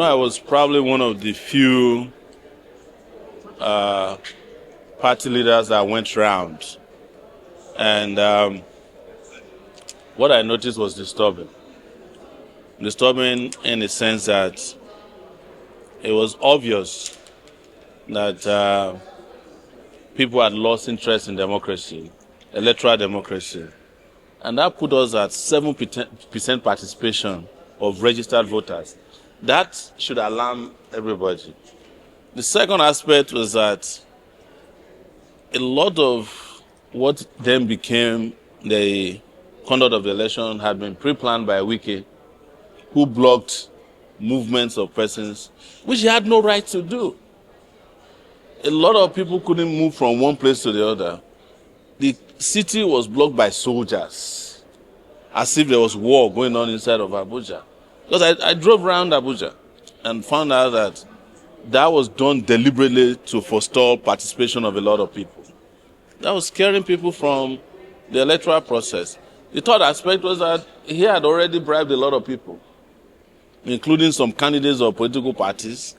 I was probably one of the few party leaders that went round. And what I noticed was disturbing. Disturbing in the sense that it was obvious that people had lost interest in democracy, electoral democracy. And that put us at 7% participation of registered voters. That should alarm everybody. The second aspect was that a lot of what then became the conduct of the election had been pre-planned by Wike, who blocked movements of persons, which he had no right to do. A lot of people couldn't move from one place to the other. The city was blocked by soldiers, as if there was war going on inside of Abuja. Because I drove around Abuja and found out that that was done deliberately to forestall participation of a lot of people. That was scaring people from the electoral process. The third aspect was that he had already bribed a lot of people, including some candidates of political parties,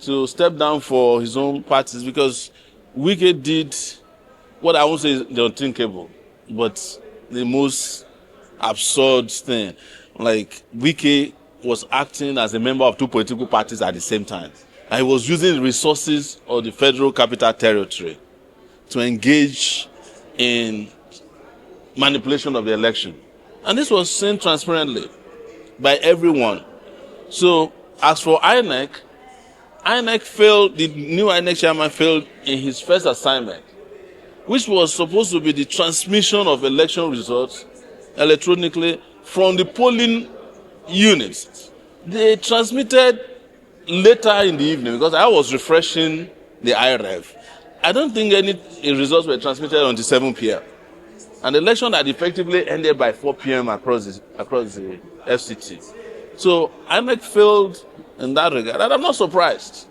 to step down for his own parties, because Wike did what I won't say is the unthinkable, but the most absurd thing. Like, Wike was acting as a member of two political parties at the same time. And he was using the resources of the Federal Capital Territory to engage in manipulation of the election. And this was seen transparently by everyone. So, as for INEC failed, the new INEC chairman failed in his first assignment, which was supposed to be the transmission of election results electronically from the polling units. They transmitted later in the evening, because I was refreshing the Iroele. I don't think any results were transmitted until 7 p.m. And the election had effectively ended by 4 p.m. across the FCT. So INEC failed in that regard, and I'm not surprised.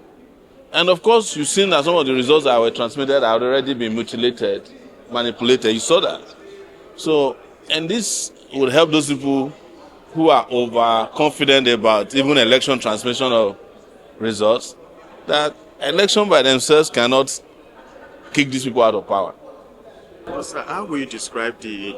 And of course, you've seen that some of the results that were transmitted had already been mutilated, manipulated. You saw that. So, and this would help those people who are overconfident about even election transmission of results, that election by themselves cannot kick these people out of power. Sir, how will you describe the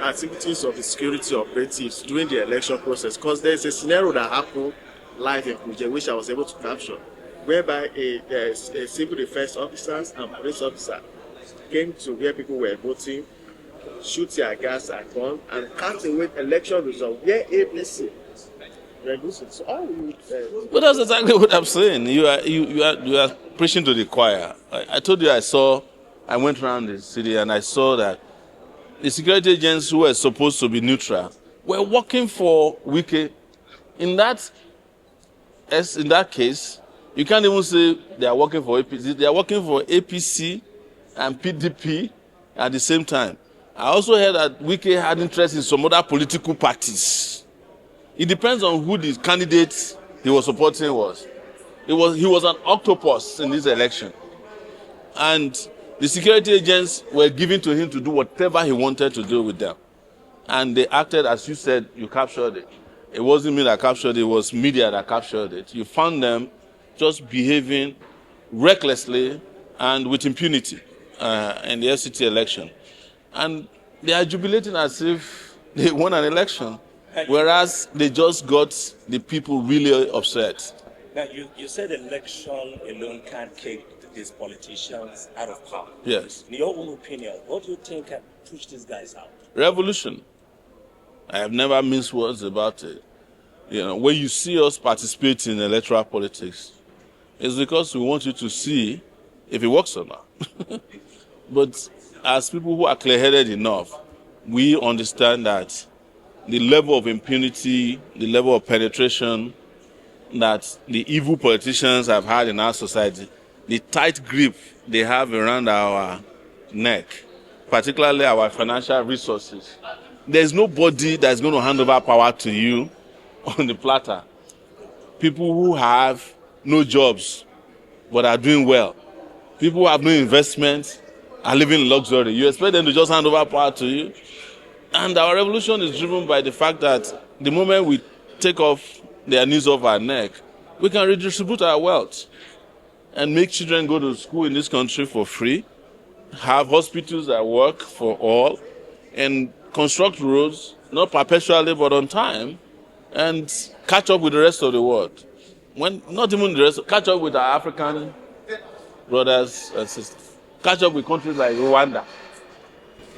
activities of the security operatives during the election process? Because there's a scenario that happened live in Kuje, which I was able to capture, whereby a civil defense officers and police officer came to where people were voting, shoot their gas and gun, and count away election results where APC reduced it. So how will you? But that's exactly what I'm saying. You are preaching to the choir. I told you I went around the city and I saw that the security agents who were supposed to be neutral were working for Wike. In that case, you can't even say they are working for APC. They are working for APC and PDP at the same time. I also heard that Wike had interest in some other political parties. It depends on who the candidate he was supporting was. He was an octopus in this election. And the security agents were given to him to do whatever he wanted to do with them. And they acted, as you said, you captured it. It wasn't me that captured it, it was media that captured it. You found them just behaving recklessly and with impunity in the FCT election. And they are jubilating as if they won an election, whereas they just got the people really upset. Now, you said election alone can't kick these politicians out of power. Yes. In your own opinion, what do you think can push these guys out? Revolution. I have never minced words about it. You know, when you see us participate in electoral politics, it's because we want you to see if it works or not. But as people who are clear-headed enough, we understand that the level of impunity, the level of penetration that the evil politicians have had in our society, the tight grip they have around our neck, particularly our financial resources. There's nobody that's going to hand over power to you on the platter. People who have no jobs but are doing well. People who have no investment are living in luxury. You expect them to just hand over power to you? And our revolution is driven by the fact that the moment we take off their knees off our neck, we can redistribute our wealth and make children go to school in this country for free, have hospitals that work for all, and construct roads, not perpetually but on time, and catch up with the rest of the world. When not even the rest, catch up with our African brothers and sisters. Catch up with countries like Rwanda.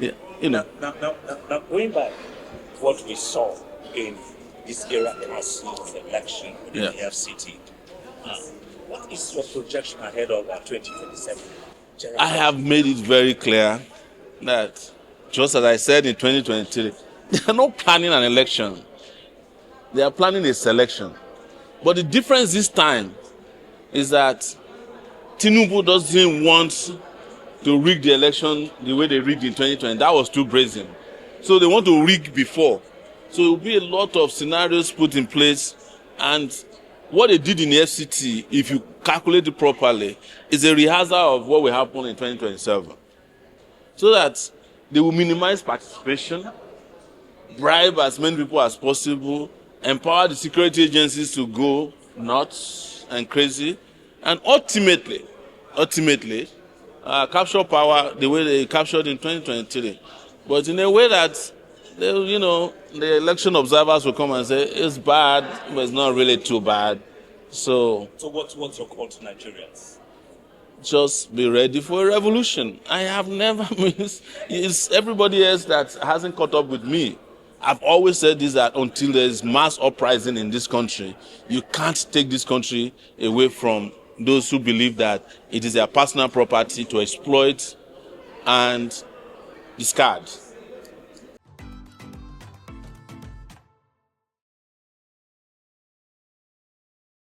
Yeah, you know. Now going back, what we saw in this era council's election in the FCT, what is your projection ahead of 2027? I have made it very clear that, just as I said in 2023, they are not planning an election. They are planning a selection. But the difference this time is that Tinubu doesn't want to rig the election the way they rigged in 2020. That was too brazen. So they want to rig before. So there will be a lot of scenarios put in place. And what they did in the FCT, if you calculate it properly, is a rehearsal of what will happen in 2027. So that they will minimize participation, bribe as many people as possible, empower the security agencies to go nuts and crazy, and ultimately, capture power the way they captured in 2023. But in a way that, the election observers will come and say, it's bad, but it's not really too bad. So what's your call to Nigerians? Just be ready for a revolution. I have never missed. It's everybody else that hasn't caught up with me. I've always said this, that until there is mass uprising in this country, you can't take this country away from those who believe that it is their personal property to exploit and discard.